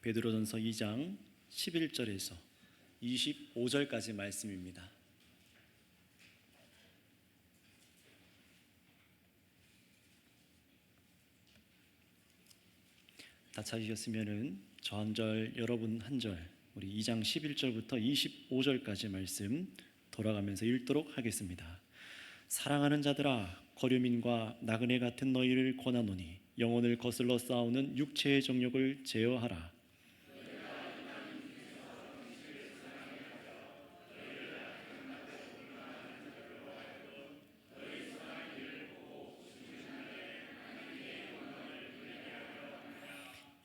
베드로전서 2장 11절에서 25절까지 말씀입니다. 다 찾으셨으면은 저 한 절, 여러분 한 절, 우리 2장 11절부터 25절까지 말씀 돌아가면서 읽도록 하겠습니다. 사랑하는 자들아, 거류민과 나그네 같은 너희를 권하노니 영혼을 거슬러 싸우는 육체의 정욕을 제어하라.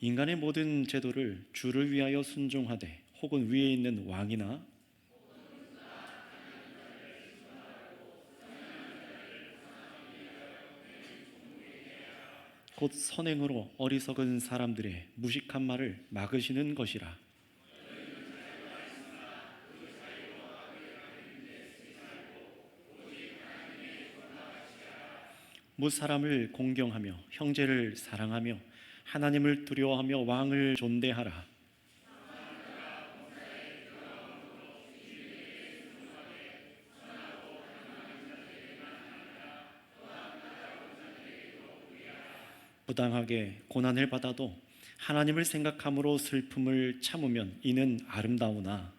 인간의 모든 제도를 주를 위하여 순종하되 혹은 위에 있는 왕이나 곧 선행으로 어리석은 사람들의 무식한 말을 막으시는 것이라. 무사람을 공경하며 형제를 사랑하며 하나님을 두려워하며 왕을 존대하라. 부당하게 고난을 받아도 하나님을 생각함으로 슬픔을 참으면 이는 아름다우나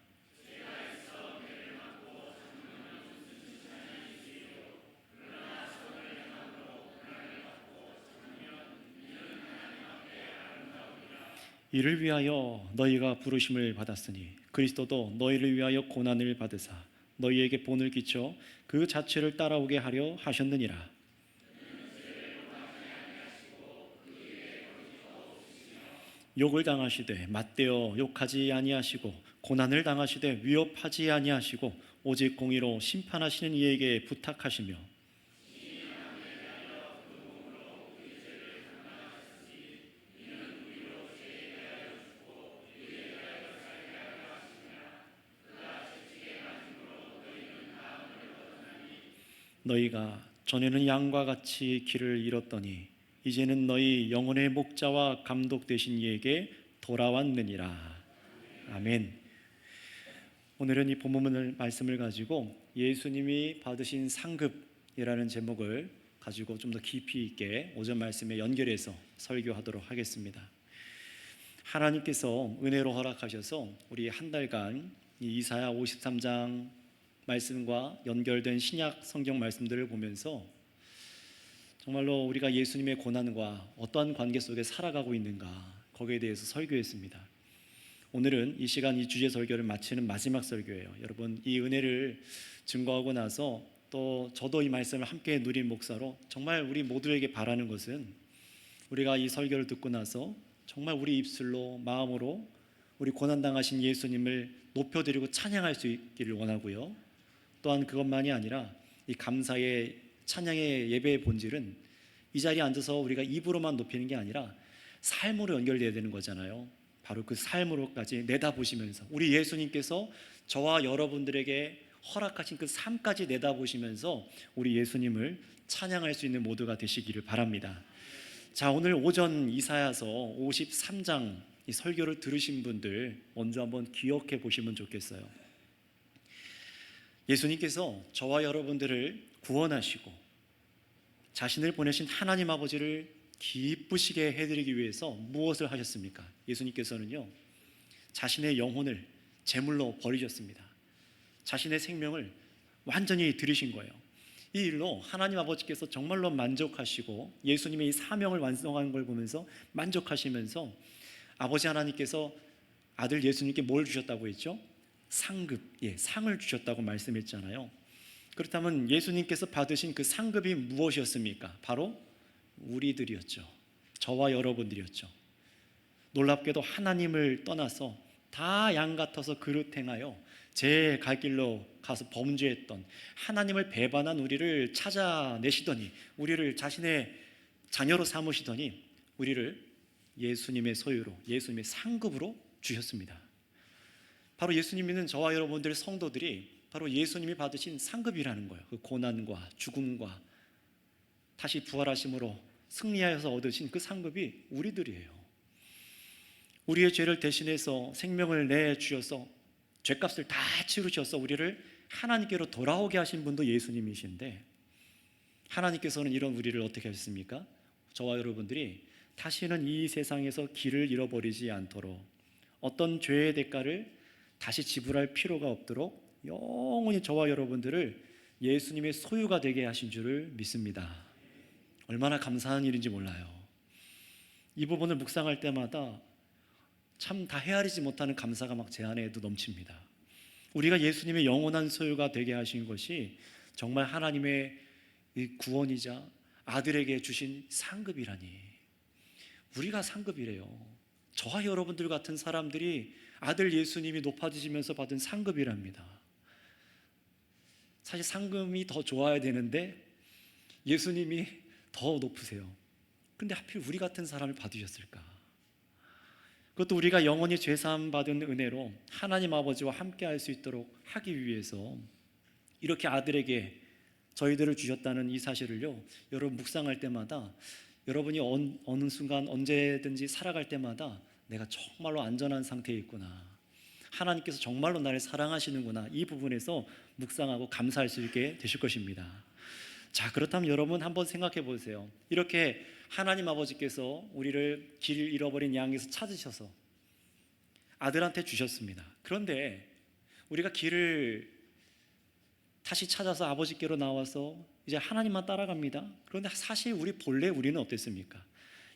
이를 위하여 너희가 부르심을 받았으니 그리스도도 너희를 위하여 고난을 받으사 너희에게 본을 끼쳐 그 자체를 따라오게 하려 하셨느니라. 욕을 당하시되 맞대어 욕하지 아니하시고 고난을 당하시되 위협하지 아니하시고 오직 공의로 심판하시는 이에게 부탁하시며 너희가 전에는 양과 같이 길을 잃었더니 이제는 너희 영혼의 목자와 감독 되신 이에게 돌아왔느니라. 아멘. 오늘은 이 본문 말씀을 가지고 예수님이 받으신 상급이라는 제목을 가지고 좀 더 깊이 있게 오전 말씀에 연결해서 설교하도록 하겠습니다. 하나님께서 은혜로 허락하셔서 우리 한 달간 이 이사야 53장 말씀과 연결된 신약 성경 말씀들을 보면서 정말로 우리가 예수님의 고난과 어떠한 관계 속에 살아가고 있는가, 거기에 대해서 설교했습니다. 오늘은 이 시간 이 주제 설교를 마치는 마지막 설교예요. 여러분, 이 은혜를 증거하고 나서 또 저도 이 말씀을 함께 누린 목사로 정말 우리 모두에게 바라는 것은 우리가 이 설교를 듣고 나서 정말 우리 입술로, 마음으로 우리 고난당하신 예수님을 높여드리고 찬양할 수 있기를 원하고요. 또한 그것만이 아니라 이 감사의 찬양의 예배의 본질은 이 자리에 앉아서 우리가 입으로만 높이는 게 아니라 삶으로 연결되어야 되는 거잖아요. 바로 그 삶으로까지 내다보시면서 우리 예수님께서 저와 여러분들에게 허락하신 그 삶까지 내다보시면서 우리 예수님을 찬양할 수 있는 모두가 되시기를 바랍니다. 자, 오늘 오전 이사야서 53장 이 설교를 들으신 분들 먼저 한번 기억해 보시면 좋겠어요. 예수님께서 저와 여러분들을 구원하시고 자신을 보내신 하나님 아버지를 기쁘시게 해드리기 위해서 무엇을 하셨습니까? 예수님께서는요, 자신의 영혼을 제물로 버리셨습니다. 자신의 생명을 완전히 드리신 거예요. 이 일로 하나님 아버지께서 정말로 만족하시고 예수님의 이 사명을 완성한 걸 보면서 만족하시면서 아버지 하나님께서 아들 예수님께 뭘 주셨다고 했죠? 상급, 상을 주셨다고 말씀했잖아요. 그렇다면 예수님께서 받으신 그 상급이 무엇이었습니까? 바로 우리들이었죠. 저와 여러분들이었죠. 놀랍게도 하나님을 떠나서 다 양 같아서 그릇 행하여 제 갈 길로 가서 범죄했던 하나님을 배반한 우리를 찾아내시더니 우리를 자신의 자녀로 삼으시더니 우리를 예수님의 소유로, 예수님의 상급으로 주셨습니다. 바로 예수님 믿는 저와 여러분들의 성도들이 바로 예수님이 받으신 상급이라는 거예요. 그 고난과 죽음과 다시 부활하심으로 승리하여서 얻으신 그 상급이 우리들이에요. 우리의 죄를 대신해서 생명을 내주셔서 죄값을 다 치르셔서 우리를 하나님께로 돌아오게 하신 분도 예수님이신데, 하나님께서는 이런 우리를 어떻게 하셨습니까? 저와 여러분들이 다시는 이 세상에서 길을 잃어버리지 않도록, 어떤 죄의 대가를 다시 지불할 필요가 없도록 영원히 저와 여러분들을 예수님의 소유가 되게 하신 줄을 믿습니다. 얼마나 감사한 일인지 몰라요. 이 부분을 묵상할 때마다 참 다 헤아리지 못하는 감사가 막 제 안에도 넘칩니다. 우리가 예수님의 영원한 소유가 되게 하신 것이 정말 하나님의 구원이자 아들에게 주신 상급이라니. 우리가 상급이래요. 저와 여러분들 같은 사람들이 아들 예수님이 높아지시면서 받은 상급이랍니다. 사실 상금이 더 좋아야 되는데 예수님이 더 높으세요. 근데 하필 우리 같은 사람을 받으셨을까? 그것도 우리가 영원히 죄사함 받은 은혜로 하나님 아버지와 함께 할 수 있도록 하기 위해서 이렇게 아들에게 저희들을 주셨다는 이 사실을요, 여러분 묵상할 때마다, 여러분이 어느 순간 언제든지 살아갈 때마다 내가 정말로 안전한 상태에 있구나, 하나님께서 정말로 나를 사랑하시는구나, 이 부분에서 묵상하고 감사할 수 있게 되실 것입니다. 자, 그렇다면 여러분 한번 생각해 보세요. 이렇게 하나님 아버지께서 우리를 길 잃어버린 양에서 찾으셔서 아들한테 주셨습니다. 그런데 우리가 길을 다시 찾아서 아버지께로 나와서 이제 하나님만 따라갑니다. 그런데 사실 우리는 어땠습니까?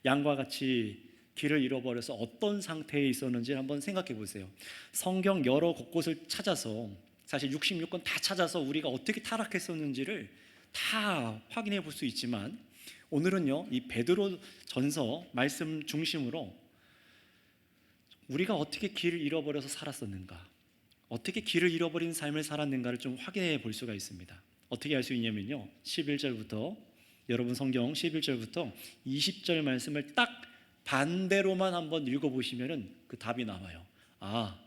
양과 같이 길을 잃어버려서 어떤 상태에 있었는지 한번 생각해 보세요. 성경 여러 곳곳을 찾아서, 사실 66권 다 찾아서 우리가 어떻게 타락했었는지를 다 확인해 볼 수 있지만, 오늘은요, 이 베드로 전서 말씀 중심으로 우리가 어떻게 길을 잃어버려서 살았었는가, 어떻게 길을 잃어버린 삶을 살았는가를 좀 확인해 볼 수가 있습니다. 어떻게 알 수 있냐면요, 11절부터, 여러분 성경 11절부터 20절 말씀을 딱 반대로만 한번 읽어보시면 그 답이 나와요. 아,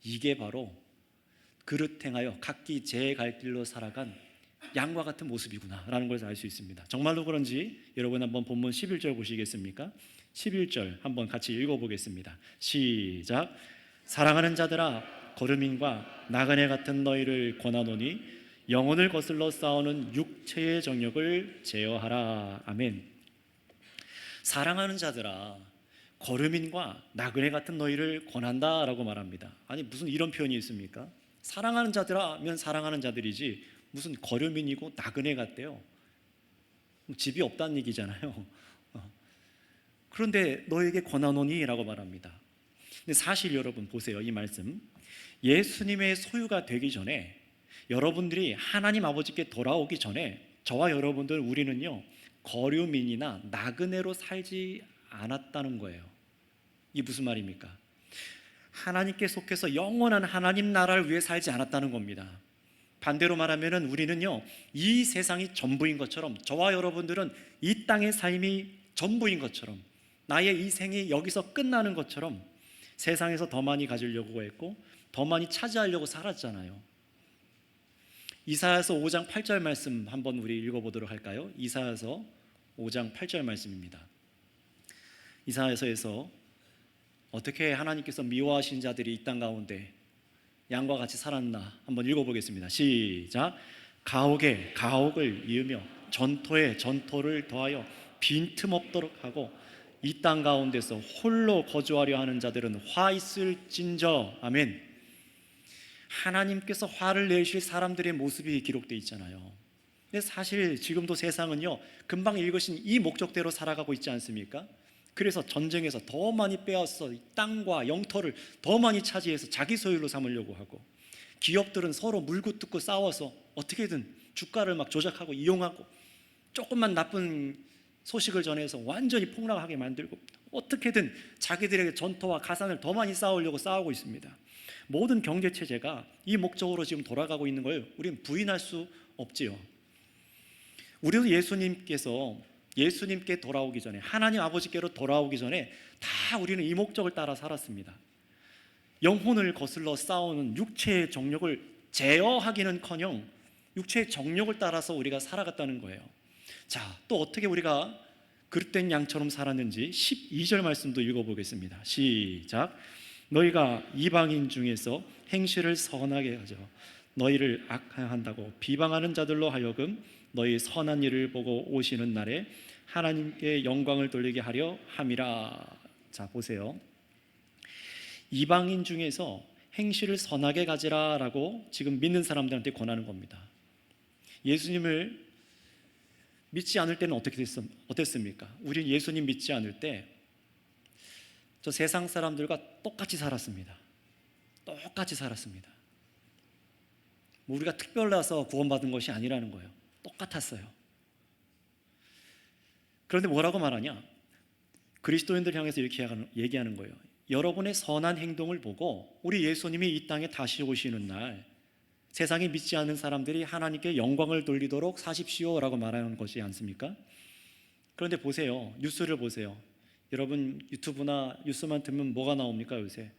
이게 바로 그릇 행하여 각기 제 갈 길로 살아간 양과 같은 모습이구나 라는 걸 알 수 있습니다. 정말로 그런지 여러분 한번 본문 11절 보시겠습니까? 11절 한번 같이 읽어보겠습니다. 시작. 사랑하는 자들아, 거르민과 나그네 같은 너희를 권하노니 영혼을 거슬러 싸우는 육체의 정욕을 제어하라. 아멘. 사랑하는 자들아, 거르민과 나그네 같은 너희를 권한다라고 말합니다. 아니, 무슨 이런 표현이 있습니까? 사랑하는 자들아 하면 사랑하는 자들이지 무슨 거르민이고 나그네 같대요. 집이 없다는 얘기잖아요. 그런데 너에게 권하노니 라고 말합니다. 근데 사실 여러분 보세요, 이 말씀. 예수님의 소유가 되기 전에, 여러분들이 하나님 아버지께 돌아오기 전에 저와 여러분들, 우리는요 거류민이나 나그네로 살지 않았다는 거예요. 이게 무슨 말입니까? 하나님께 속해서 영원한 하나님 나라를 위해 살지 않았다는 겁니다. 반대로 말하면 우리는요, 이 세상이 전부인 것처럼, 저와 여러분들은 이 땅의 삶이 전부인 것처럼, 나의 이 생이 여기서 끝나는 것처럼 세상에서 더 많이 가지려고 했고 더 많이 차지하려고 살았잖아요. 이사야서 5장 8절 말씀 한번 우리 읽어보도록 할까요? 이사야서 5장 8절 말씀입니다. 이사야서에서 어떻게 하나님께서 미워하신 자들이 이 땅 가운데 양과 같이 살았나 한번 읽어보겠습니다. 시작. 가옥에 가옥을 이으며 전토에 전토를 더하여 빈틈없도록 하고 이 땅 가운데서 홀로 거주하려 하는 자들은 화 있을진저. 아멘. 하나님께서 화를 내실 사람들의 모습이 기록되어 있잖아요. 근데 사실 지금도 세상은요, 금방 읽으신 이 목적대로 살아가고 있지 않습니까? 그래서 전쟁에서 더 많이 빼앗어 땅과 영토를 더 많이 차지해서 자기 소유로 삼으려고 하고, 기업들은 서로 물고 뜯고 싸워서 어떻게든 주가를 막 조작하고 이용하고, 조금만 나쁜 소식을 전해서 완전히 폭락하게 만들고, 어떻게든 자기들에게 전토와 가산을 더 많이 쌓으려고 싸우고 있습니다. 모든 경제체제가 이 목적으로 지금 돌아가고 있는 걸 우리는 부인할 수 없지요. 우리도 예수님께 돌아오기 전에, 하나님 아버지께로 돌아오기 전에 다 우리는 이 목적을 따라 살았습니다. 영혼을 거슬러 싸우는 육체의 정욕을 제어하기는커녕 육체의 정욕을 따라서 우리가 살아갔다는 거예요. 자, 또 어떻게 우리가 그릇된 양처럼 살았는지 12절 말씀도 읽어보겠습니다. 시작. 너희가 이방인 중에서 행실을 선하게 하죠. 너희를 악한다고 비방하는 자들로 하여금 너희 선한 일을 보고 오시는 날에 하나님께 영광을 돌리게 하려 함이라. 자, 보세요. 이방인 중에서 행실을 선하게 가지라라고 지금 믿는 사람들한테 권하는 겁니다. 예수님을 믿지 않을 때는 어땠습니까? 우리 예수님 믿지 않을 때 저 세상 사람들과 똑같이 살았습니다. 똑같이 살았습니다. 뭐 우리가 특별해서 구원받은 것이 아니라는 거예요. 똑같았어요. 그런데 뭐라고 말하냐? 그리스도인들 향해서 이렇게 얘기하는 거예요. 여러분의 선한 행동을 보고 우리 예수님이 이 땅에 다시 오시는 날 세상에 믿지 않는 사람들이 하나님께 영광을 돌리도록 사십시오라고 말하는 것이 않습니까? 그런데 보세요. 뉴스를 보세요. 여러분 유튜브나 뉴스만 듣면 뭐가 나옵니까? 요새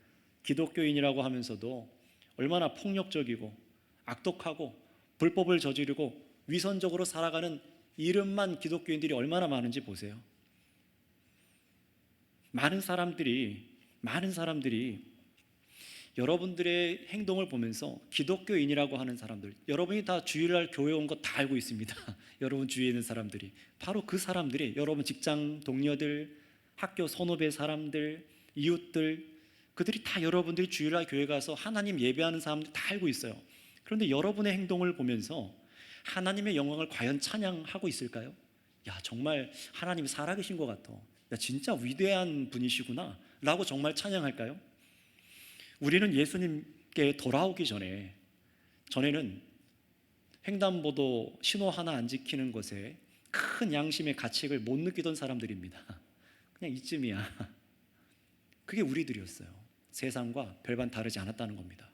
기독교인이라고 하면서도 얼마나 폭력적이고 악독하고 불법을 저지르고 위선적으로 살아가는 이름만 기독교인들이 얼마나 많은지 보세요. 많은 사람들이 여러분들의 행동을 보면서 기독교인이라고 하는 사람들, 여러분이 다 주일날 교회 온 거 다 알고 있습니다. 여러분 주위에 있는 사람들이 바로 그 사람들이 여러분 직장 동료들, 학교 선후배 사람들, 이웃들, 그들이 다 여러분들이 주일날 교회 가서 하나님 예배하는 사람들 다 알고 있어요. 그런데 여러분의 행동을 보면서 하나님의 영광을 과연 찬양하고 있을까요? 야, 정말 하나님이 살아계신 것 같아. 야, 진짜 위대한 분이시구나 라고 정말 찬양할까요? 우리는 예수님께 돌아오기 전에는 횡단보도 신호 하나 안 지키는 것에 큰 양심의 가책을 못 느끼던 사람들입니다. 그냥 이쯤이야. 그게 우리들이었어요. 세상과 별반 다르지 않았다는 겁니다.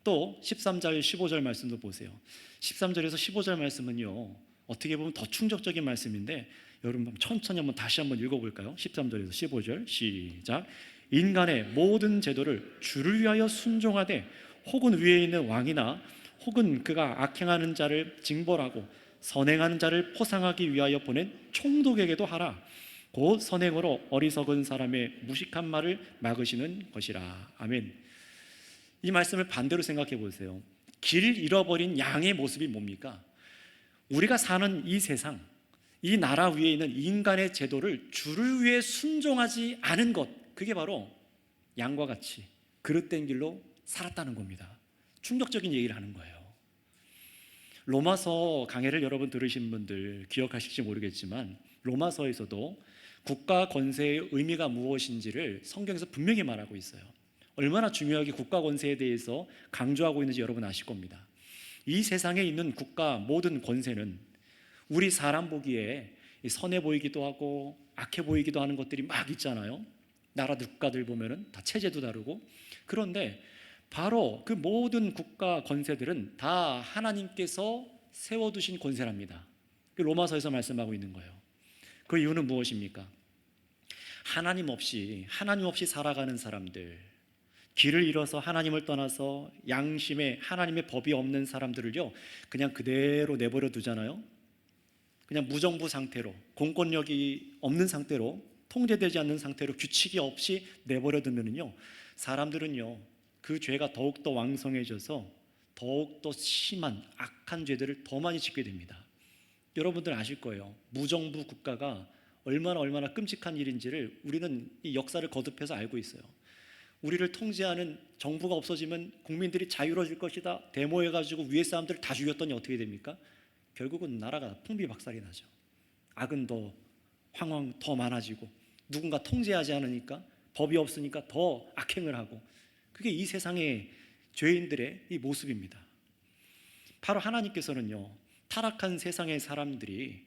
또 13절 15절 말씀도 보세요. 13절에서 15절 말씀은요, 어떻게 보면 더 충격적인 말씀인데 여러분 천천히 다시 한번 읽어볼까요? 13절에서 15절 시작. 인간의 모든 제도를 주를 위하여 순종하되 혹은 위에 있는 왕이나 혹은 그가 악행하는 자를 징벌하고 선행하는 자를 포상하기 위하여 보낸 총독에게도 하라. 곧 선행으로 어리석은 사람의 무식한 말을 막으시는 것이라. 아멘. 이 말씀을 반대로 생각해 보세요. 길 잃어버린 양의 모습이 뭡니까? 우리가 사는 이 세상, 이 나라 위에 있는 인간의 제도를 주를 위해 순종하지 않은 것, 그게 바로 양과 같이 그릇된 길로 살았다는 겁니다. 충격적인 얘기를 하는 거예요. 로마서 강해를 여러분 들으신 분들 기억하실지 모르겠지만 로마서에서도 국가 권세의 의미가 무엇인지를 성경에서 분명히 말하고 있어요. 얼마나 중요하게 국가 권세에 대해서 강조하고 있는지 여러분 아실 겁니다. 이 세상에 있는 국가 모든 권세는 우리 사람 보기에 선해 보이기도 하고 악해 보이기도 하는 것들이 막 있잖아요. 나라들 국가들 보면은 다 체제도 다르고. 그런데 바로 그 모든 국가 권세들은 다 하나님께서 세워두신 권세랍니다. 로마서에서 말씀하고 있는 거예요. 그 이유는 무엇입니까? 하나님 없이 살아가는 사람들, 길을 잃어서 하나님을 떠나서 양심에 하나님의 법이 없는 사람들을요, 그냥 그대로 내버려 두잖아요. 그냥 무정부 상태로, 공권력이 없는 상태로, 통제되지 않는 상태로 규칙이 없이 내버려 두면요, 사람들은요 그 죄가 더욱더 왕성해져서 더욱더 심한 악한 죄들을 더 많이 짓게 됩니다. 여러분들 아실 거예요. 무정부 국가가 얼마나 끔찍한 일인지를 우리는 이 역사를 거듭해서 알고 있어요. 우리를 통제하는 정부가 없어지면 국민들이 자유로워질 것이다 데모해가지고 위에 사람들을 다 죽였더니 어떻게 됩니까? 결국은 나라가 풍비박살이 나죠. 악은 더 황황 더 많아지고 누군가 통제하지 않으니까, 법이 없으니까 더 악행을 하고, 그게 이 세상의 죄인들의 이 모습입니다. 바로 하나님께서는요 타락한 세상의 사람들이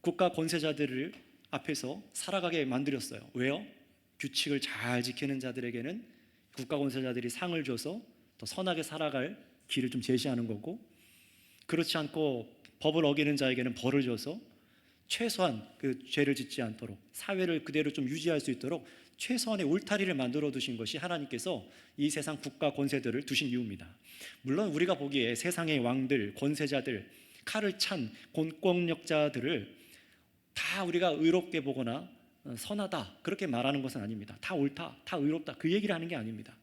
국가 권세자들을 앞에서 살아가게 만들었어요. 왜요? 규칙을 잘 지키는 자들에게는 국가 권세자들이 상을 줘서 더 선하게 살아갈 길을 좀 제시하는 거고, 그렇지 않고 법을 어기는 자에게는 벌을 줘서 최소한 그 죄를 짓지 않도록 사회를 그대로 좀 유지할 수 있도록 최소한의 울타리를 만들어 두신 것이 하나님께서 이 세상 국가 권세들을 두신 이유입니다. 물론 우리가 보기에 세상의 왕들, 권세자들, 칼을 찬 공권력자들을 다 우리가 의롭게 보거나 선하다 그렇게 말하는 것은 아닙니다. 다 옳다, 다 의롭다 그 얘기를 하는 게 아닙니다.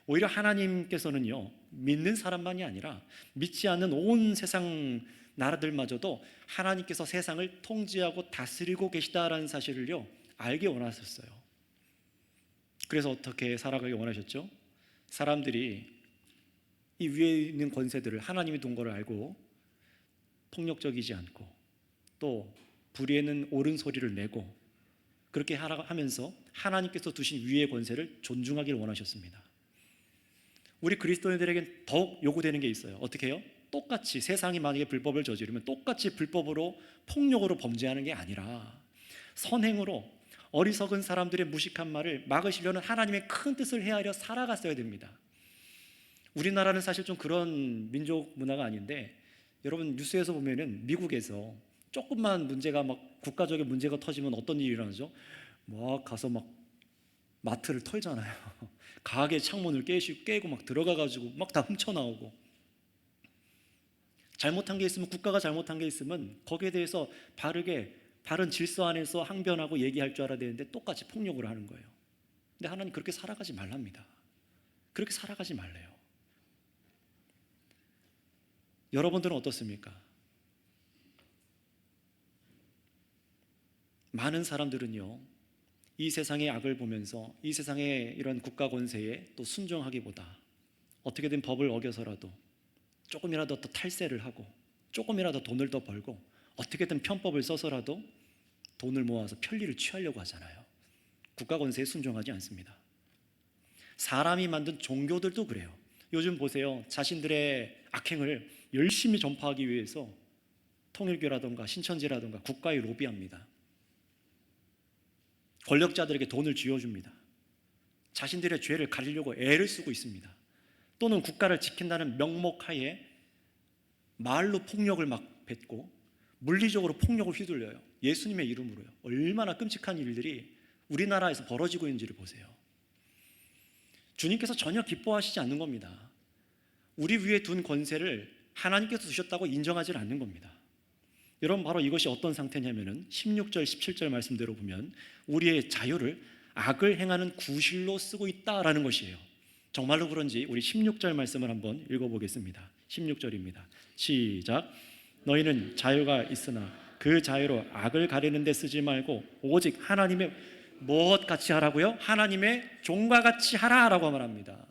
오히려 하나님께서는요, 믿는 사람만이 아니라 믿지 않는 온 세상 나라들마저도 하나님께서 세상을 통치하고 다스리고 계시다라는 사실을요 알게 원하셨어요. 그래서 어떻게 살아가길 원하셨죠? 사람들이 이 위에 있는 권세들을 하나님이 둔 것을 알고 폭력적이지 않고 또 불의에는 옳은 소리를 내고 그렇게 하면서 하나님께서 두신 위의 권세를 존중하기를 원하셨습니다. 우리 그리스도인들에겐 더욱 요구되는 게 있어요. 어떻게 해요? 똑같이 세상이 만약에 불법을 저지르면 똑같이 불법으로 폭력으로 범죄하는 게 아니라 선행으로 어리석은 사람들의 무식한 말을 막으시려는 하나님의 큰 뜻을 헤아려 살아갔어야 됩니다. 우리나라는 사실 좀 그런 민족 문화가 아닌데, 여러분 뉴스에서 보면은 미국에서 조금만 문제가 막 국가적인 문제가 터지면 어떤 일이 일어나죠? 막 가서 막 마트를 털잖아요. 가게 창문을 깨고 막 들어가가지고 막 다 훔쳐나오고, 잘못한 게 있으면, 국가가 잘못한 게 있으면 거기에 대해서 바른 질서 안에서 항변하고 얘기할 줄 알아야 되는데 똑같이 폭력을 하는 거예요. 근데 하나님 그렇게 살아가지 말랍니다. 그렇게 살아가지 말래요. 여러분들은 어떻습니까? 많은 사람들은요, 이 세상의 악을 보면서 이 세상의 이런 국가 권세에 또 순종하기보다 어떻게든 법을 어겨서라도 조금이라도 더 탈세를 하고 조금이라도 돈을 더 벌고 어떻게든 편법을 써서라도 돈을 모아서 편리를 취하려고 하잖아요. 국가 권세에 순종하지 않습니다. 사람이 만든 종교들도 그래요. 요즘 보세요. 자신들의 악행을 열심히 전파하기 위해서 통일교라든가 신천지라든가 국가에 로비합니다. 권력자들에게 돈을 쥐어줍니다. 자신들의 죄를 가리려고 애를 쓰고 있습니다. 또는 국가를 지킨다는 명목하에 말로 폭력을 막 뱉고 물리적으로 폭력을 휘둘려요. 예수님의 이름으로요. 얼마나 끔찍한 일들이 우리나라에서 벌어지고 있는지를 보세요. 주님께서 전혀 기뻐하시지 않는 겁니다. 우리 위에 둔 권세를 하나님께서 주셨다고 인정하지 않는 겁니다. 여러분, 바로 이것이 어떤 상태냐면은 16절 17절 말씀대로 보면 우리의 자유를 악을 행하는 구실로 쓰고 있다라는 것이에요. 정말로 그런지 우리 16절 말씀을 한번 읽어보겠습니다. 16절입니다. 시작. 너희는 자유가 있으나 그 자유로 악을 가리는 데 쓰지 말고 오직 하나님의 무엇 같이 하라고요? 하나님의 종과 같이 하라라고 말합니다.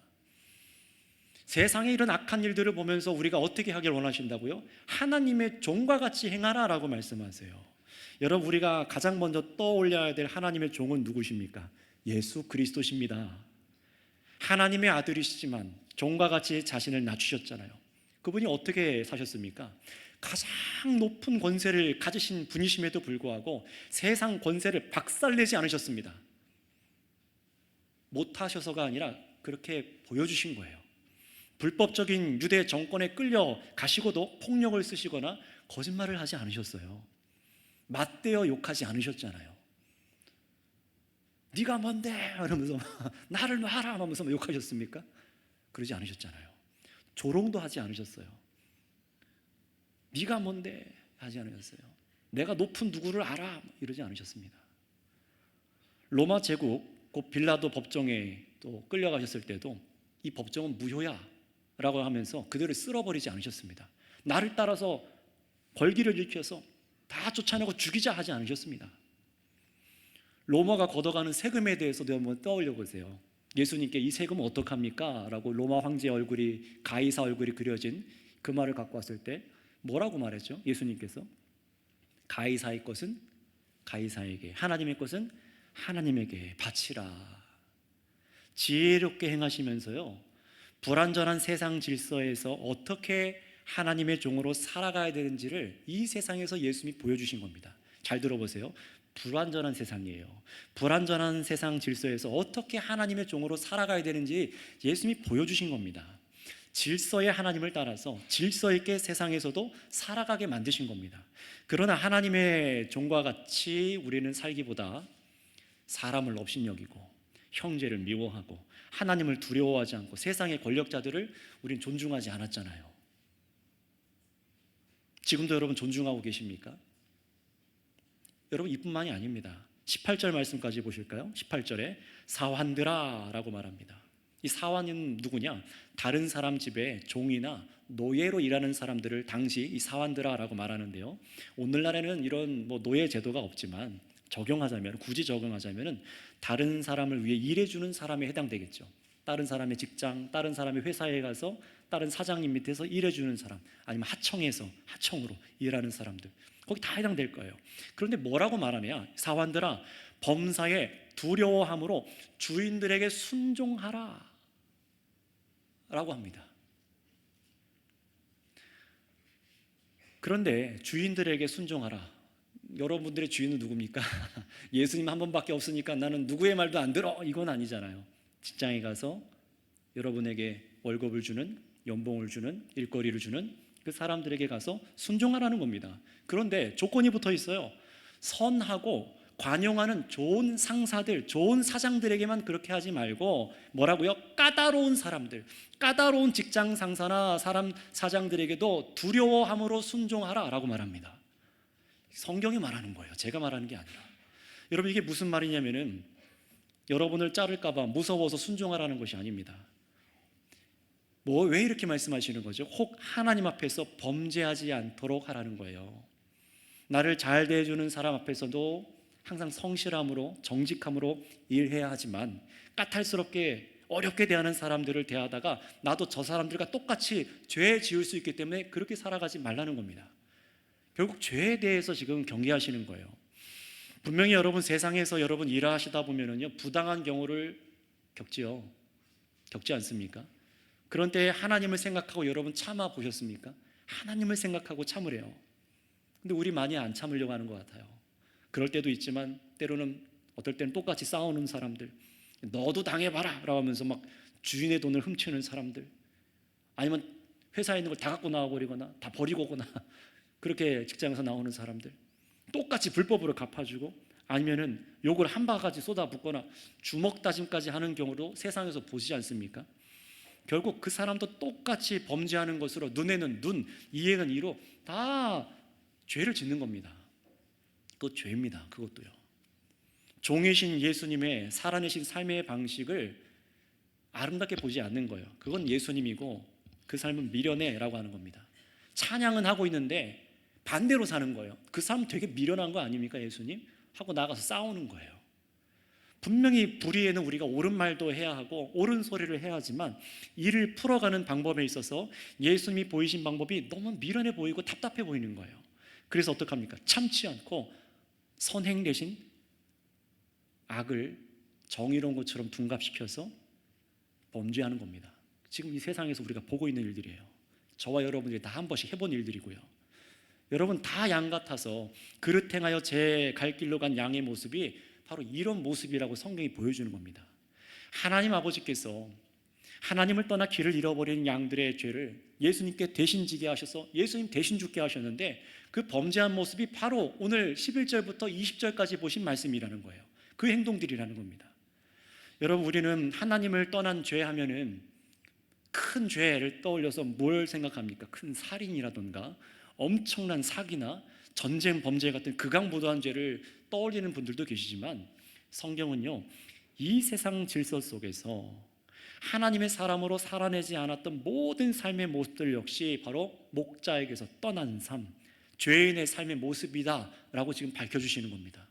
세상에 이런 악한 일들을 보면서 우리가 어떻게 하길 원하신다고요? 하나님의 종과 같이 행하라라고 말씀하세요. 여러분, 우리가 가장 먼저 떠올려야 될 하나님의 종은 누구십니까? 예수 그리스도십니다. 하나님의 아들이시지만 종과 같이 자신을 낮추셨잖아요. 그분이 어떻게 사셨습니까? 가장 높은 권세를 가지신 분이심에도 불구하고 세상 권세를 박살내지 않으셨습니다. 못하셔서가 아니라 그렇게 보여주신 거예요. 불법적인 유대 정권에 끌려 가시고도 폭력을 쓰시거나 거짓말을 하지 않으셨어요. 맞대어 욕하지 않으셨잖아요. 네가 뭔데? 이러면서 나를 놔라 하면서 욕하셨습니까? 그러지 않으셨잖아요. 조롱도 하지 않으셨어요. 네가 뭔데? 하지 않으셨어요. 내가 높은 누구를 알아? 이러지 않으셨습니다. 로마 제국 곧 빌라도 법정에 또 끌려가셨을 때도 이 법정은 무효야 라고 하면서 그들을 쓸어버리지 않으셨습니다. 나를 따라서 벌기를 일으켜서 다 쫓아내고 죽이자 하지 않으셨습니다. 로마가 걷어가는 세금에 대해서도 한번 떠올려 보세요. 예수님께 이 세금은 어떡합니까? 라고 로마 황제의 얼굴이, 가이사 얼굴이 그려진 그 말을 갖고 왔을 때 뭐라고 말했죠? 예수님께서 가이사의 것은 가이사에게, 하나님의 것은 하나님에게 바치라. 지혜롭게 행하시면서요, 불완전한 세상 질서에서 어떻게 하나님의 종으로 살아가야 되는지를 이 세상에서 예수님이 보여주신 겁니다. 잘 들어보세요. 불완전한 세상이에요. 불완전한 세상 질서에서 어떻게 하나님의 종으로 살아가야 되는지 예수님이 보여주신 겁니다. 질서의 하나님을 따라서 질서 있게 세상에서도 살아가게 만드신 겁니다. 그러나 하나님의 종과 같이 우리는 살기보다 사람을 업신여기고 형제를 미워하고 하나님을 두려워하지 않고 세상의 권력자들을 우린 존중하지 않았잖아요. 지금도 여러분 존중하고 계십니까? 여러분 이뿐만이 아닙니다. 18절 말씀까지 보실까요? 18절에 사환들아 라고 말합니다. 이 사환은 누구냐? 다른 사람 집에 종이나 노예로 일하는 사람들을 당시 이 사환들아 라고 말하는데요, 오늘날에는 이런 노예 제도가 없지만 굳이 적용하자면 다른 사람을 위해 일해주는 사람에 해당되겠죠. 다른 사람의 직장, 다른 사람의 회사에 가서 다른 사장님 밑에서 일해주는 사람, 아니면 하청으로 일하는 사람들, 거기 다 해당될 거예요. 그런데 뭐라고 말하냐? 사환들아, 범사에 두려워함으로 주인들에게 순종하라 라고 합니다. 그런데 주인들에게 순종하라, 여러분들의 주인은 누굽니까? 예수님 한 번밖에 없으니까 나는 누구의 말도 안 들어, 이건 아니잖아요. 직장에 가서 여러분에게 월급을 주는, 연봉을 주는, 일거리를 주는 그 사람들에게 가서 순종하라는 겁니다. 그런데 조건이 붙어 있어요. 선하고 관용하는 좋은 상사들, 좋은 사장들에게만 그렇게 하지 말고 뭐라고요? 까다로운 사람들, 까다로운 직장 상사나 사장들에게도 두려워함으로 순종하라 라고 말합니다. 성경이 말하는 거예요. 제가 말하는 게 아니라. 여러분, 이게 무슨 말이냐면은 여러분을 자를까 봐 무서워서 순종하라는 것이 아닙니다. 왜 이렇게 말씀하시는 거죠? 혹 하나님 앞에서 범죄하지 않도록 하라는 거예요. 나를 잘 대해주는 사람 앞에서도 항상 성실함으로, 정직함으로 일해야 하지만 까탈스럽게 어렵게 대하는 사람들을 대하다가 나도 저 사람들과 똑같이 죄 지을 수 있기 때문에 그렇게 살아가지 말라는 겁니다. 결국 죄에 대해서 지금 경계하시는 거예요. 분명히 여러분 세상에서 여러분 일하시다 보면은요, 부당한 경우를 겪지 않습니까? 그런 때에 하나님을 생각하고 여러분 참아 보셨습니까? 하나님을 생각하고 참으래요. 근데 우리 많이 안 참으려고 하는 것 같아요. 그럴 때도 있지만 때로는 어떨 때는 똑같이 싸우는 사람들, 너도 당해봐라 라고 하면서 막 주인의 돈을 훔치는 사람들, 아니면 회사에 있는 걸 다 갖고 나와버리거나 다 버리고 오거나 그렇게 직장에서 나오는 사람들, 똑같이 불법으로 갚아주고 아니면은 욕을 한 바가지 쏟아붓거나 주먹 다짐까지 하는 경우도 세상에서 보시지 않습니까? 결국 그 사람도 똑같이 범죄하는 것으로 눈에는 눈, 이에는 이로 다 죄를 짓는 겁니다. 그거 죄입니다. 그것도요. 종이신 예수님의 살아내신 삶의 방식을 아름답게 보지 않는 거예요. 그건 예수님이고 그 삶은 미련해라고 하는 겁니다. 찬양은 하고 있는데 반대로 사는 거예요. 그 사람 되게 미련한 거 아닙니까, 예수님? 하고 나가서 싸우는 거예요. 분명히 불의에는 우리가 옳은 말도 해야 하고 옳은 소리를 해야 하지만 이를 풀어가는 방법에 있어서 예수님이 보이신 방법이 너무 미련해 보이고 답답해 보이는 거예요. 그래서 어떡합니까? 참지 않고 선행 대신 악을 정의로운 것처럼 둔갑시켜서 범죄하는 겁니다. 지금 이 세상에서 우리가 보고 있는 일들이에요. 저와 여러분들이 다 한 번씩 해본 일들이고요. 여러분 다 양 같아서 그릇 행하여 제 갈 길로 간 양의 모습이 바로 이런 모습이라고 성경이 보여주는 겁니다. 하나님 아버지께서 하나님을 떠나 길을 잃어버린 양들의 죄를 예수님께 대신 지게 하셔서 예수님 대신 죽게 하셨는데 그 범죄한 모습이 바로 오늘 11절부터 20절까지 보신 말씀이라는 거예요. 그 행동들이라는 겁니다. 여러분, 우리는 하나님을 떠난 죄 하면은 큰 죄를 떠올려서 뭘 생각합니까? 큰 살인이라던가 엄청난 사기나 전쟁 범죄 같은 극악무도한 죄를 떠올리는 분들도 계시지만 성경은요, 이 세상 질서 속에서 하나님의 사람으로 살아내지 않았던 모든 삶의 모습들 역시 바로 목자에게서 떠난 삶, 죄인의 삶의 모습이다 라고 지금 밝혀주시는 겁니다.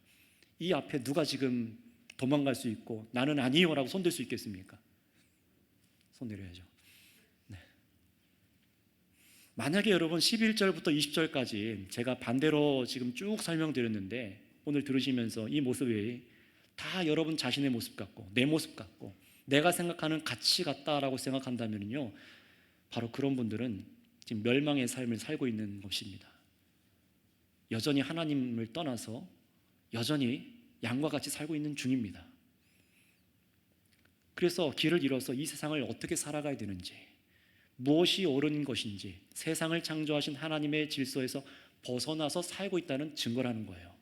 이 앞에 누가 지금 도망갈 수 있고 나는 아니요 라고 손들 수 있겠습니까? 손 내려야죠. 네. 만약에 여러분 11절부터 20절까지 제가 반대로 지금 쭉 설명드렸는데 오늘 들으시면서 이 모습이 다 여러분 자신의 모습 같고 내 모습 같고 내가 생각하는 가치 같다라고 생각한다면요, 바로 그런 분들은 지금 멸망의 삶을 살고 있는 것입니다. 여전히 하나님을 떠나서 여전히 양과 같이 살고 있는 중입니다. 그래서 길을 잃어서 이 세상을 어떻게 살아가야 되는지, 무엇이 옳은 것인지 세상을 창조하신 하나님의 질서에서 벗어나서 살고 있다는 증거라는 거예요.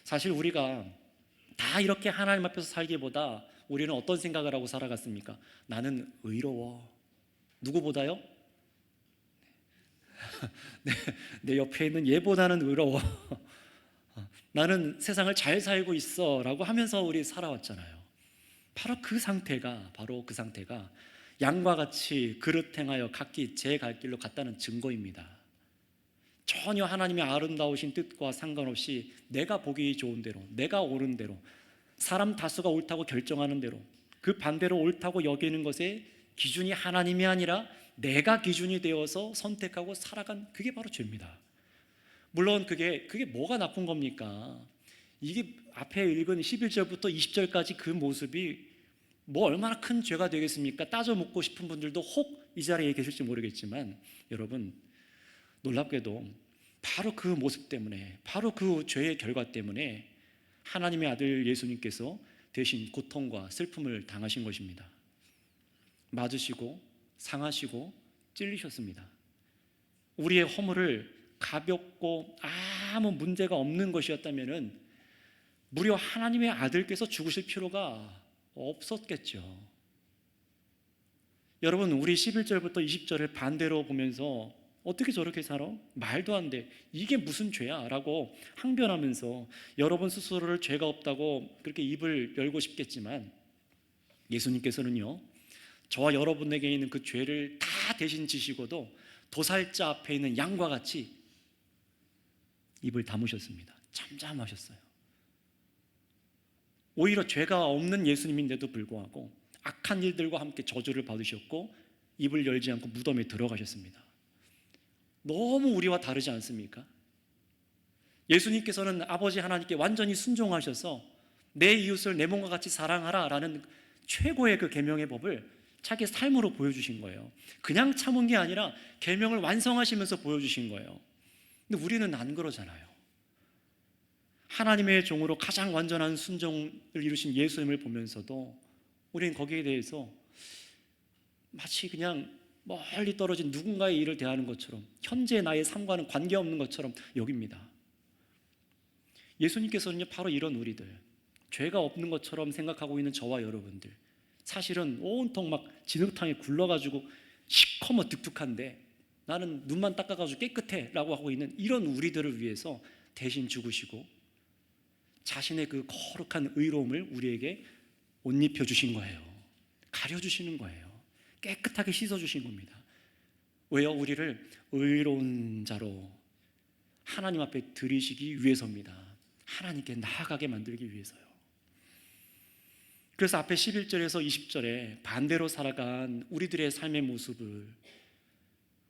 사실 우리가 다 이렇게 하나님 앞에서 살기보다 우리는 어떤 생각을 하고 살아갔습니까? 나는 의로워. 누구보다요? 내 옆에 있는 얘보다는 의로워. 나는 세상을 잘 살고 있어 라고 하면서 우리 살아왔잖아요. 바로 그 상태가 양과 같이 그릇 행하여 각기 제 갈 길로 갔다는 증거입니다. 전혀 하나님의 아름다우신 뜻과 상관없이 내가 보기 좋은 대로, 내가 옳은 대로, 사람 다수가 옳다고 결정하는 대로, 그 반대로 옳다고 여기는 것의 기준이 하나님이 아니라 내가 기준이 되어서 선택하고 살아간, 그게 바로 죄입니다. 물론 그게 뭐가 나쁜 겁니까? 이게 앞에 읽은 11절부터 20절까지 그 모습이 뭐 얼마나 큰 죄가 되겠습니까? 따져 묻고 싶은 분들도 혹 이 자리에 계실지 모르겠지만, 여러분, 놀랍게도 바로 그 모습 때문에, 바로 그 죄의 결과 때문에 하나님의 아들 예수님께서 대신 고통과 슬픔을 당하신 것입니다. 맞으시고 상하시고 찔리셨습니다. 우리의 허물을 가볍고 아무 문제가 없는 것이었다면 무려 하나님의 아들께서 죽으실 필요가 없었겠죠. 여러분, 우리 11절부터 20절을 반대로 보면서 어떻게 저렇게 살아? 말도 안 돼. 이게 무슨 죄야? 라고 항변하면서 여러분 스스로를 죄가 없다고 그렇게 입을 열고 싶겠지만, 예수님께서는요, 저와 여러분에게 있는 그 죄를 다 대신 지시고도 도살자 앞에 있는 양과 같이 입을 다무셨습니다. 잠잠하셨어요. 오히려 죄가 없는 예수님인데도 불구하고 악한 일들과 함께 저주를 받으셨고 입을 열지 않고 무덤에 들어가셨습니다. 너무 우리와 다르지 않습니까? 예수님께서는 아버지 하나님께 완전히 순종하셔서 내 이웃을 내 몸과 같이 사랑하라 라는 최고의 그 계명의 법을 자기 삶으로 보여주신 거예요. 그냥 참은 게 아니라 계명을 완성하시면서 보여주신 거예요. 근데 우리는 안 그러잖아요. 하나님의 종으로 가장 완전한 순종을 이루신 예수님을 보면서도 우리는 거기에 대해서 마치 그냥 멀리 떨어진 누군가의 일을 대하는 것처럼, 현재 나의 삶과는 관계없는 것처럼 여깁니다. 예수님께서는요, 바로 이런 우리들, 죄가 없는 것처럼 생각하고 있는 저와 여러분들, 사실은 온통 막 진흙탕에 굴러가지고 시커먼 득득한데 나는 눈만 닦아가지고 깨끗해 라고 하고 있는 이런 우리들을 위해서 대신 죽으시고 자신의 그 거룩한 의로움을 우리에게 옷 입혀주신 거예요. 가려주시는 거예요. 깨끗하게 씻어주신 겁니다. 왜요? 우리를 의로운 자로 하나님 앞에 드리시기 위해서입니다. 하나님께 나아가게 만들기 위해서요. 그래서 앞에 11절에서 20절에 반대로 살아간 우리들의 삶의 모습을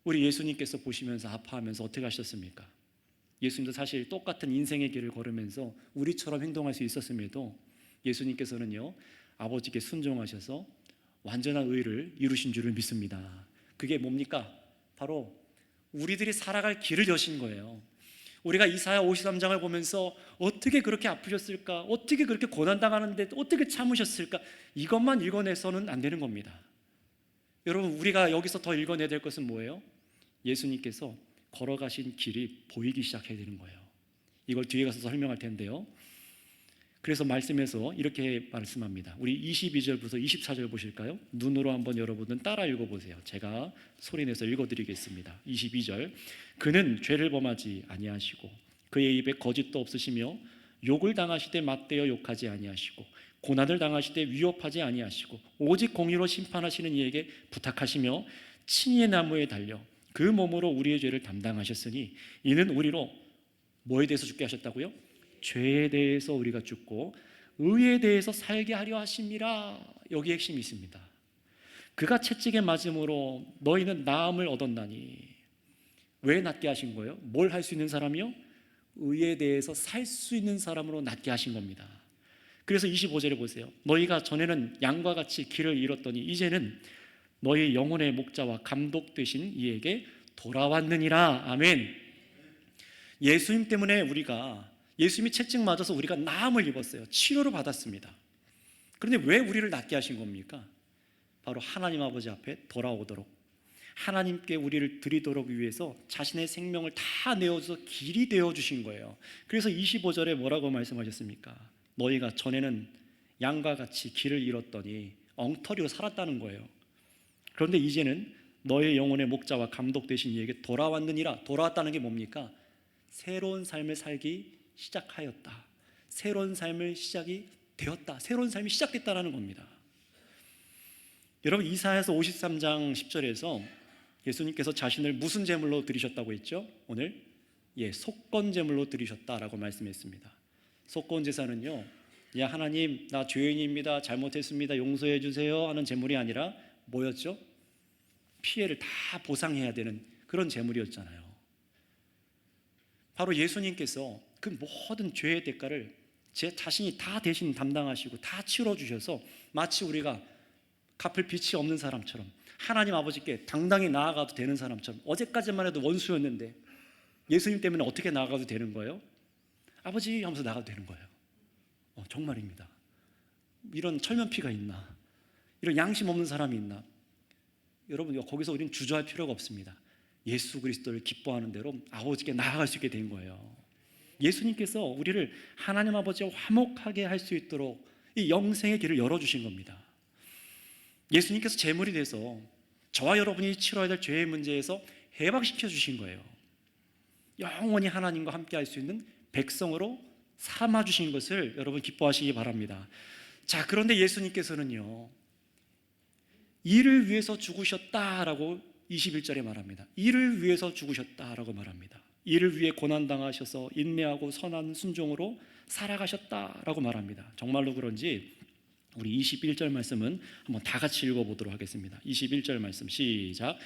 우리 예수님께서 보시면서 아파하면서 어떻게 하셨습니까? 예수님도 사실 똑같은 인생의 길을 걸으면서 우리처럼 행동할 수 있었음에도 예수님께서는요, 아버지께 순종하셔서 완전한 의를 이루신 줄을 믿습니다. 그게 뭡니까? 바로 우리들이 살아갈 길을 여신 거예요. 우리가 이사야 53장을 보면서 어떻게 그렇게 아프셨을까? 어떻게 그렇게 고난당하는데 어떻게 참으셨을까? 이것만 읽어내서는 안 되는 겁니다. 여러분, 우리가 여기서 더 읽어내야 될 것은 뭐예요? 예수님께서 걸어가신 길이 보이기 시작해야 되는 거예요. 이걸 뒤에 가서 설명할 텐데요. 그래서 말씀에서 이렇게 말씀합니다. 우리 22절부터 24절 보실까요? 눈으로 한번 여러분은 따라 읽어보세요. 제가 소리내서 읽어드리겠습니다. 22절, 그는 죄를 범하지 아니하시고 그의 입에 거짓도 없으시며 욕을 당하시되 맞대어 욕하지 아니하시고 고난을 당하시되 위협하지 아니하시고 오직 공의로 심판하시는 이에게 부탁하시며 친의의 나무에 달려 그 몸으로 우리의 죄를 담당하셨으니 이는 우리로 뭐에 대해서 죽게 하셨다고요? 죄에 대해서 우리가 죽고 의에 대해서 살게 하려 하심이라. 여기 핵심이 있습니다. 그가 채찍에 맞음으로 너희는 나음을 얻었나니. 왜 낫게 하신 거예요? 뭘 할 수 있는 사람이요? 의에 대해서 살 수 있는 사람으로 낫게 하신 겁니다. 그래서 25절에 보세요. 너희가 전에는 양과 같이 길을 잃었더니 이제는 너희 영혼의 목자와 감독 되신 이에게 돌아왔느니라. 아멘. 예수님 때문에 예수님이 채찍 맞아서 우리가 나음을 입었어요. 치료를 받았습니다. 그런데 왜 우리를 낫게 하신 겁니까? 바로 하나님 아버지 앞에 돌아오도록, 하나님께 우리를 드리도록 위해서 자신의 생명을 다 내어줘서 길이 되어주신 거예요. 그래서 25절에 뭐라고 말씀하셨습니까? 너희가 전에는 양과 같이 길을 잃었더니 엉터리로 살았다는 거예요. 그런데 이제는 너의 영혼의 목자와 감독 되신 이에게 돌아왔느니라. 돌아왔다는 게 뭡니까? 새로운 삶을 살기 시작하였다. 새로운 삶을 시작이 되었다. 새로운 삶이 시작됐다라는 겁니다. 여러분, 이사야서 53장 10절에서 예수님께서 자신을 무슨 제물로 드리셨다고 했죠? 오늘 속건 제물로 드리셨다라고 말씀했습니다. 속건 제사는요, 야 하나님 나 죄인입니다, 잘못했습니다, 용서해 주세요 하는 제물이 아니라 뭐였죠? 피해를 다 보상해야 되는 그런 제물이었잖아요. 바로 예수님께서 그 모든 죄의 대가를 제 자신이 다 대신 담당하시고 다 치러주셔서 마치 우리가 갚을 빚이 없는 사람처럼 하나님 아버지께 당당히 나아가도 되는 사람처럼, 어제까지만 해도 원수였는데 예수님 때문에 어떻게 나아가도 되는 거예요? 아버지 하면서 나가도 되는 거예요. 정말입니다. 이런 철면피가 있나? 이런 양심 없는 사람이 있나? 여러분, 거기서 우리는 주저할 필요가 없습니다. 예수 그리스도를 기뻐하는 대로 아버지께 나아갈 수 있게 된 거예요. 예수님께서 우리를 하나님 아버지와 화목하게 할 수 있도록 이 영생의 길을 열어주신 겁니다. 예수님께서 제물이 돼서 저와 여러분이 치러야 될 죄의 문제에서 해방시켜 주신 거예요. 영원히 하나님과 함께 할 수 있는 백성으로 삼아 주신 것을 여러분 기뻐하시기 바랍니다. 자, 그런데 예수님께서는요, 이를 위해서 죽으셨다라고 21절에 말합니다. 이를 위해서 죽으셨다라고 말합니다. 이를 위해 고난당하셔서 인내하고 선한 순종으로 살아가셨다라고 말합니다. 정말로 그런지 우리 21절 말씀은 한번 다 같이 읽어보도록 하겠습니다. 21절 말씀 시작.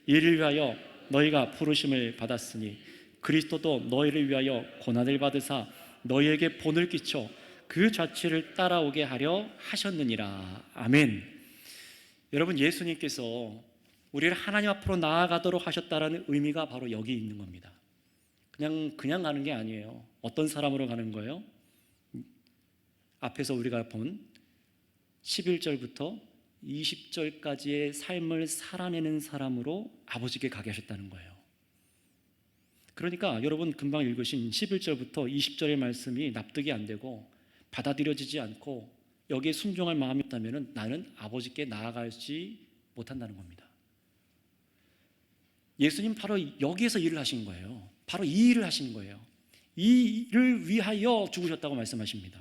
이를 위하여 너희가 부르심을 받았으니 그리스도도 너희를 위하여 고난을 받으사 너희에게 본을 끼쳐 그 자취를 따라오게 하려 하셨느니라. 아멘. 여러분, 예수님께서 우리를 하나님 앞으로 나아가도록 하셨다라는 의미가 바로 여기 있는 겁니다. 그냥 가는 게 아니에요. 어떤 사람으로 가는 거예요? 앞에서 우리가 본 11절부터 20절까지의 삶을 살아내는 사람으로 아버지께 가게 하셨다는 거예요. 그러니까 여러분 금방 읽으신 11절부터 20절의 말씀이 납득이 안 되고 받아들여지지 않고 여기에 순종할 마음이 있다면 나는 아버지께 나아가지 못한다는 겁니다. 예수님 바로 여기에서 일을 하신 거예요. 바로 이 일을 하시는 거예요. 이 일을 위하여 죽으셨다고 말씀하십니다.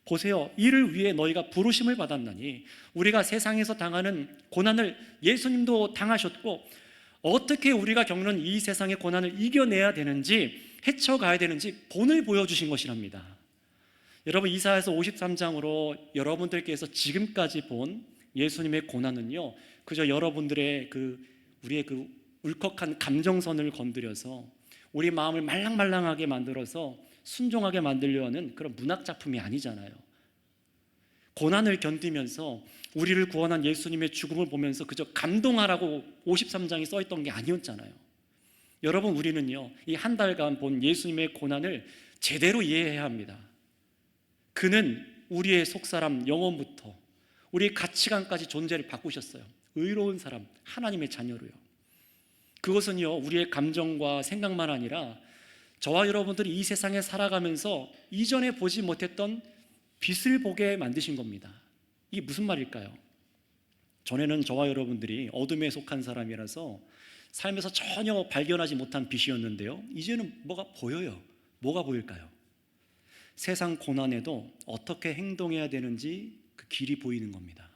보세요. 이를 위해 너희가 부르심을 받았나니, 우리가 세상에서 당하는 고난을 예수님도 당하셨고 어떻게 우리가 겪는 이 세상의 고난을 이겨내야 되는지, 헤쳐가야 되는지 본을 보여주신 것이랍니다. 여러분, 이사야서 53장으로 여러분들께서 지금까지 본 예수님의 고난은요, 그저 여러분들의 우리의 울컥한 감정선을 건드려서 우리 마음을 말랑말랑하게 만들어서 순종하게 만들려 하는 그런 문학작품이 아니잖아요. 고난을 견디면서 우리를 구원한 예수님의 죽음을 보면서 그저 감동하라고 53장이 써있던 게 아니었잖아요. 여러분, 우리는요, 이 한 달간 본 예수님의 고난을 제대로 이해해야 합니다. 그는 우리의 속사람 영혼부터 우리의 가치관까지 존재를 바꾸셨어요. 의로운 사람, 하나님의 자녀로요. 그것은요, 우리의 감정과 생각만 아니라 저와 여러분들이 이 세상에 살아가면서 이전에 보지 못했던 빛을 보게 만드신 겁니다. 이게 무슨 말일까요? 전에는 저와 여러분들이 어둠에 속한 사람이라서 삶에서 전혀 발견하지 못한 빛이었는데요, 이제는 뭐가 보여요. 뭐가 보일까요? 세상 고난에도 어떻게 행동해야 되는지 그 길이 보이는 겁니다.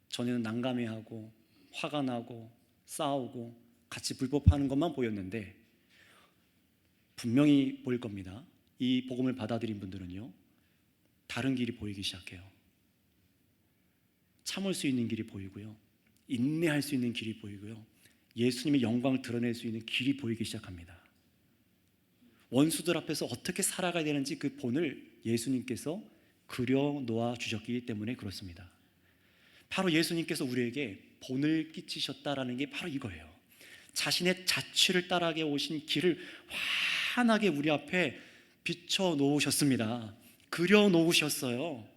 전에는 난감해하고 화가 나고 싸우고 같이 불법하는 것만 보였는데 분명히 보일 겁니다. 이 복음을 받아들인 분들은요, 다른 길이 보이기 시작해요. 참을 수 있는 길이 보이고요, 인내할 수 있는 길이 보이고요, 예수님의 영광을 드러낼 수 있는 길이 보이기 시작합니다. 원수들 앞에서 어떻게 살아가야 되는지 그 본을 예수님께서 그려놓아 주셨기 때문에 그렇습니다. 바로 예수님께서 우리에게 본을 끼치셨다라는 게 바로 이거예요. 자신의 자취를 따라게 오신 길을 환하게 우리 앞에 비춰놓으셨습니다. 그려놓으셨어요.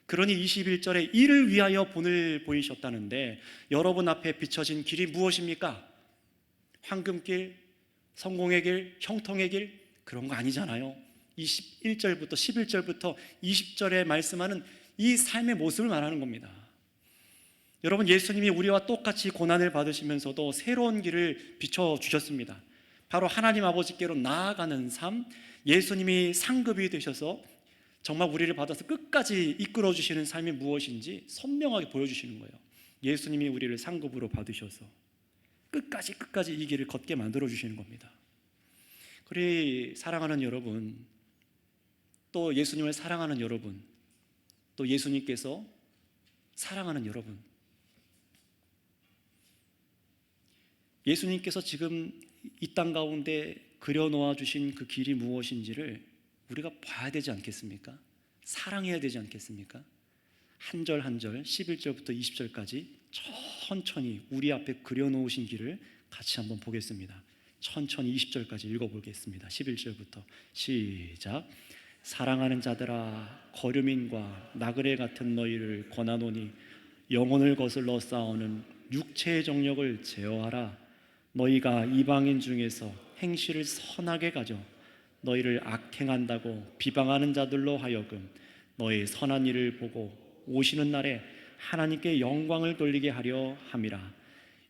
그러니 21절에 이를 위하여 본을 보이셨다는데, 여러분 앞에 비춰진 길이 무엇입니까? 황금길, 성공의 길, 형통의 길, 그런 거 아니잖아요. 21절부터 11절부터 20절에 말씀하는 이 삶의 모습을 말하는 겁니다. 여러분, 예수님이 우리와 똑같이 고난을 받으시면서도 새로운 길을 비춰주셨습니다. 바로 하나님 아버지께로 나아가는 삶, 예수님이 상급이 되셔서 정말 우리를 받아서 끝까지 이끌어 주시는 삶이 무엇인지 선명하게 보여주시는 거예요. 예수님이 우리를 상급으로 받으셔서 끝까지 이 길을 걷게 만들어 주시는 겁니다. 그리 사랑하는 여러분, 또 예수님을 사랑하는 여러분, 또 예수님께서 사랑하는 여러분, 예수님께서 지금 이 땅 가운데 그려놓아 주신 그 길이 무엇인지를 우리가 봐야 되지 않겠습니까? 사랑해야 되지 않겠습니까? 한 절 한 절 11절부터 20절까지 천천히 우리 앞에 그려놓으신 길을 같이 한번 보겠습니다. 천천히 20절까지 읽어보겠습니다. 11절부터 시작. 사랑하는 자들아, 거류민과 나그네 같은 너희를 권하노니 영혼을 거슬러 싸우는 육체의 정욕을 제어하라. 너희가 이방인 중에서 행실을 선하게 가져 너희를 악행한다고 비방하는 자들로 하여금 너희 선한 일을 보고 오시는 날에 하나님께 영광을 돌리게 하려 함이라.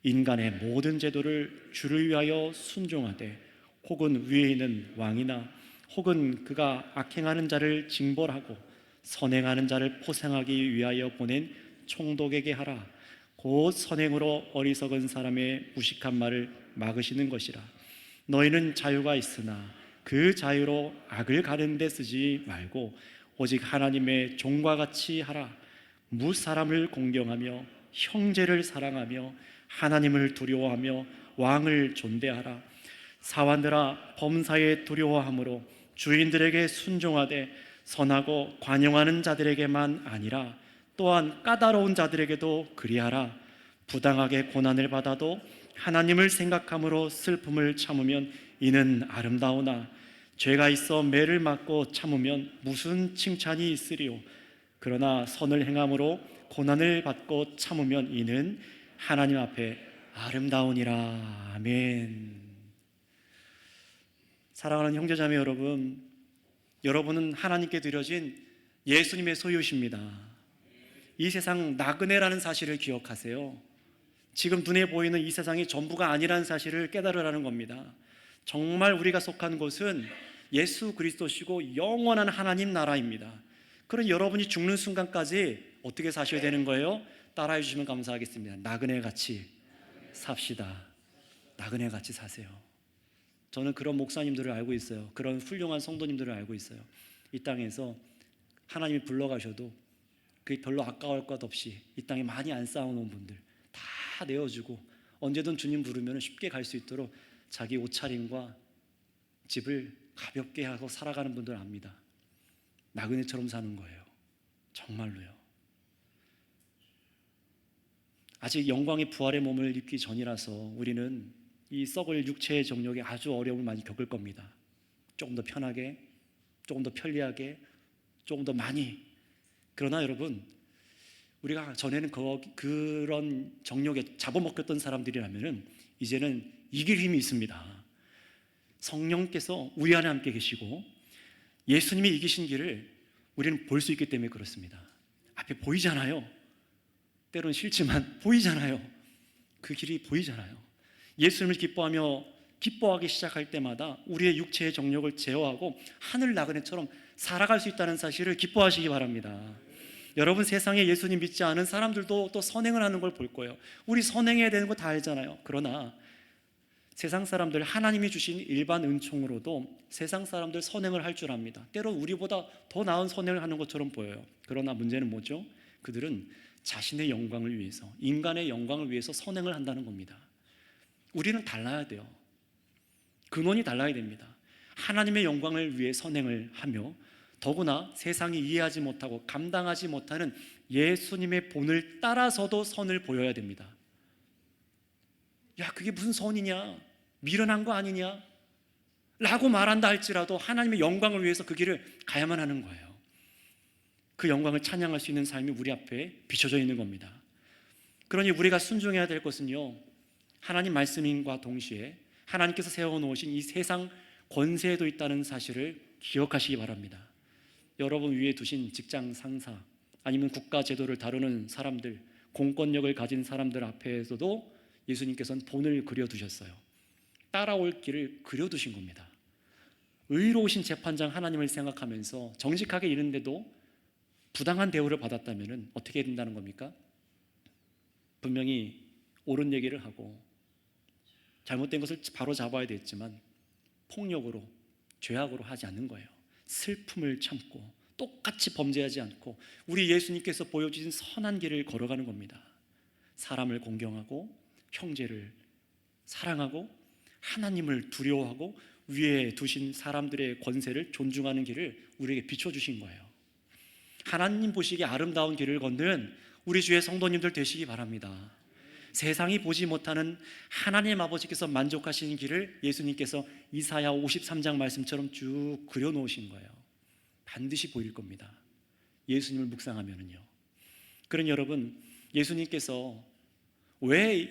인간의 모든 제도를 주를 위하여 순종하되 혹은 위에 있는 왕이나 혹은 그가 악행하는 자를 징벌하고 선행하는 자를 포상하기 위하여 보낸 총독에게 하라. 곧 선행으로 어리석은 사람의 무식한 말을 막으시는 것이라. 너희는 자유가 있으나 그 자유로 악을 가르는 데 쓰지 말고 오직 하나님의 종과 같이 하라. 무사람을 공경하며 형제를 사랑하며 하나님을 두려워하며 왕을 존대하라. 사환들아, 범사에 두려워함으로 주인들에게 순종하되 선하고 관용하는 자들에게만 아니라 또한 까다로운 자들에게도 그리하라. 부당하게 고난을 받아도 하나님을 생각함으로 슬픔을 참으면 이는 아름다우나 죄가 있어 매를 맞고 참으면 무슨 칭찬이 있으리요. 그러나 선을 행함으로 고난을 받고 참으면 이는 하나님 앞에 아름다우니라. 아멘. 사랑하는 형제자매 여러분, 여러분은 하나님께 드려진 예수님의 소유십니다. 이 세상 나그네라는 사실을 기억하세요. 지금 눈에 보이는 이 세상이 전부가 아니라는 사실을 깨달으라는 겁니다. 정말 우리가 속한 곳은 예수 그리스도시고 영원한 하나님 나라입니다. 그런 여러분이 죽는 순간까지 어떻게 사셔야 되는 거예요? 따라해 주시면 감사하겠습니다. 나그네같이 삽시다. 나그네같이 사세요. 저는 그런 목사님들을 알고 있어요. 그런 훌륭한 성도님들을 알고 있어요. 이 땅에서 하나님이 불러가셔도 그게 별로 아까울 것 없이 이 땅에 많이 안 쌓아놓은 분들 다 내어주고 언제든 주님 부르면 쉽게 갈 수 있도록 자기 옷차림과 집을 가볍게 하고 살아가는 분들 압니다. 나그네처럼 사는 거예요. 정말로요. 아직 영광의 부활의 몸을 입기 전이라서 우리는 이 썩을 육체의 정욕에 아주 어려움을 많이 겪을 겁니다. 조금 더 편하게, 조금 더 편리하게, 조금 더 많이. 그러나 여러분, 우리가 전에는 그런 정욕에 잡아먹혔던 사람들이라면 이제는 이길 힘이 있습니다. 성령께서 우리 안에 함께 계시고 예수님이 이기신 길을 우리는 볼 수 있기 때문에 그렇습니다. 앞에 보이잖아요. 때로는 싫지만 보이잖아요. 그 길이 보이잖아요. 예수님을 기뻐하기 시작할 때마다 우리의 육체의 정욕을 제어하고 하늘 나그네처럼 살아갈 수 있다는 사실을 기뻐하시기 바랍니다. 여러분, 세상에 예수님 믿지 않은 사람들도 또 선행을 하는 걸 볼 거예요. 우리 선행해야 되는 거 다 알잖아요. 그러나 세상 사람들, 하나님이 주신 일반 은총으로도 세상 사람들 선행을 할 줄 압니다. 때로 우리보다 더 나은 선행을 하는 것처럼 보여요. 그러나 문제는 뭐죠? 그들은 자신의 영광을 위해서, 인간의 영광을 위해서 선행을 한다는 겁니다. 우리는 달라야 돼요. 근원이 달라야 됩니다. 하나님의 영광을 위해 선행을 하며 더구나 세상이 이해하지 못하고 감당하지 못하는 예수님의 본을 따라서도 선을 보여야 됩니다. 야, 그게 무슨 선이냐? 미련한 거 아니냐? 라고 말한다 할지라도 하나님의 영광을 위해서 그 길을 가야만 하는 거예요. 그 영광을 찬양할 수 있는 삶이 우리 앞에 비춰져 있는 겁니다. 그러니 우리가 순종해야 될 것은요, 하나님 말씀과 동시에 하나님께서 세워놓으신 이 세상 권세에도 있다는 사실을 기억하시기 바랍니다. 여러분 위에 두신 직장 상사 아니면 국가 제도를 다루는 사람들, 공권력을 가진 사람들 앞에서도 예수님께서는 본을 그려두셨어요. 따라올 길을 그려두신 겁니다. 의로우신 재판장 하나님을 생각하면서 정직하게 일했는데도 부당한 대우를 받았다면 어떻게 해야 된다는 겁니까? 분명히 옳은 얘기를 하고 잘못된 것을 바로 잡아야 됐지만 폭력으로, 죄악으로 하지 않는 거예요. 슬픔을 참고 똑같이 범죄하지 않고 우리 예수님께서 보여주신 선한 길을 걸어가는 겁니다. 사람을 공경하고 형제를 사랑하고 하나님을 두려워하고 위에 두신 사람들의 권세를 존중하는 길을 우리에게 비춰주신 거예요. 하나님 보시기에 아름다운 길을 걷는 우리 주의 성도님들 되시기 바랍니다. 세상이 보지 못하는 하나님 아버지께서 만족하시는 길을 예수님께서 이사야 53장 말씀처럼 쭉 그려놓으신 거예요. 반드시 보일 겁니다. 예수님을 묵상하면요. 그런 여러분, 예수님께서 왜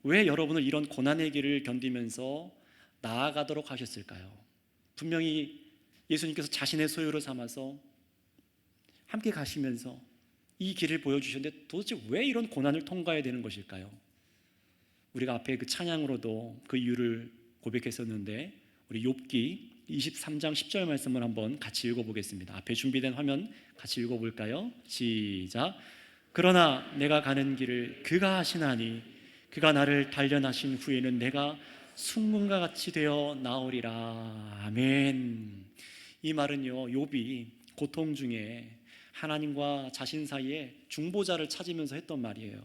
여러분을 이런 고난의 길을 견디면서 나아가도록 하셨을까요? 분명히 예수님께서 자신의 소유로 삼아서 함께 가시면서 이 길을 보여주셨는데 도대체 왜 이런 고난을 통과해야 되는 것일까요? 우리가 앞에 그 찬양으로도 그 이유를 고백했었는데 우리 욥기 23장 10절 말씀을 한번 같이 읽어보겠습니다. 앞에 준비된 화면 같이 읽어볼까요? 시작. 그러나 내가 가는 길을 그가 하시나니 그가 나를 단련하신 후에는 내가 순금과 같이 되어 나오리라. 아멘. 이 말은요, 욥이 고통 중에 하나님과 자신 사이에 중보자를 찾으면서 했던 말이에요.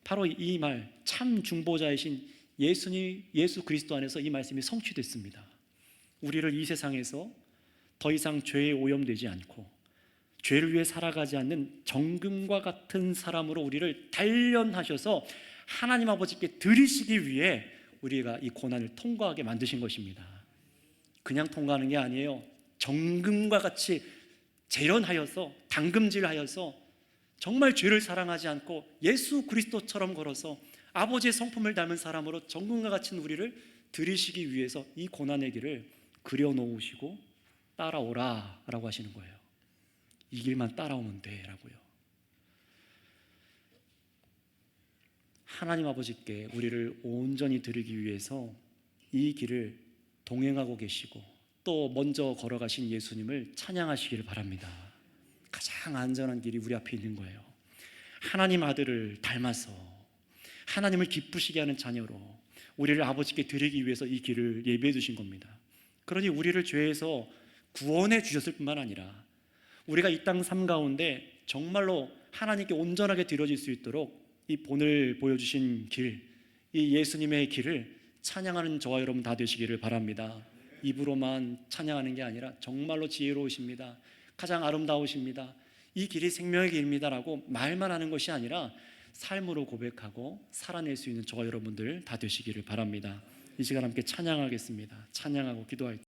바로 이 말, 참 중보자이신 예수 그리스도 안에서 이 말씀이 성취됐습니다. 우리를 이 세상에서 더 이상 죄에 오염되지 않고 죄를 위해 살아가지 않는 정금과 같은 사람으로 우리를 단련하셔서 하나님 아버지께 드리시기 위해 우리가 이 고난을 통과하게 만드신 것입니다. 그냥 통과하는 게 아니에요. 정금과 같이 재련하여서 당금질하여서 정말 죄를 사랑하지 않고 예수 그리스도처럼 걸어서 아버지의 성품을 닮은 사람으로 정금과 같은 우리를 들이시기 위해서 이 고난의 길을 그려놓으시고 따라오라 라고 하시는 거예요. 이 길만 따라오면 돼 라고요. 하나님 아버지께 우리를 온전히 드리기 위해서 이 길을 동행하고 계시고 또 먼저 걸어가신 예수님을 찬양하시기를 바랍니다. 가장 안전한 길이 우리 앞에 있는 거예요. 하나님 아들을 닮아서 하나님을 기쁘시게 하는 자녀로 우리를 아버지께 드리기 위해서 이 길을 예비해 두신 겁니다. 그러니 우리를 죄에서 구원해 주셨을 뿐만 아니라 우리가 이 땅 삶 가운데 정말로 하나님께 온전하게 드려질 수 있도록 이 본을 보여주신 길, 이 예수님의 길을 찬양하는 저와 여러분 다 되시기를 바랍니다. 입으로만 찬양하는 게 아니라 정말로 지혜로우십니다. 가장 아름다우십니다. 이 길이 생명의 길입니다라고 말만 하는 것이 아니라 삶으로 고백하고 살아낼 수 있는 저와 여러분들 다 되시기를 바랍니다. 이 시간 함께 찬양하겠습니다. 찬양하고 기도할 때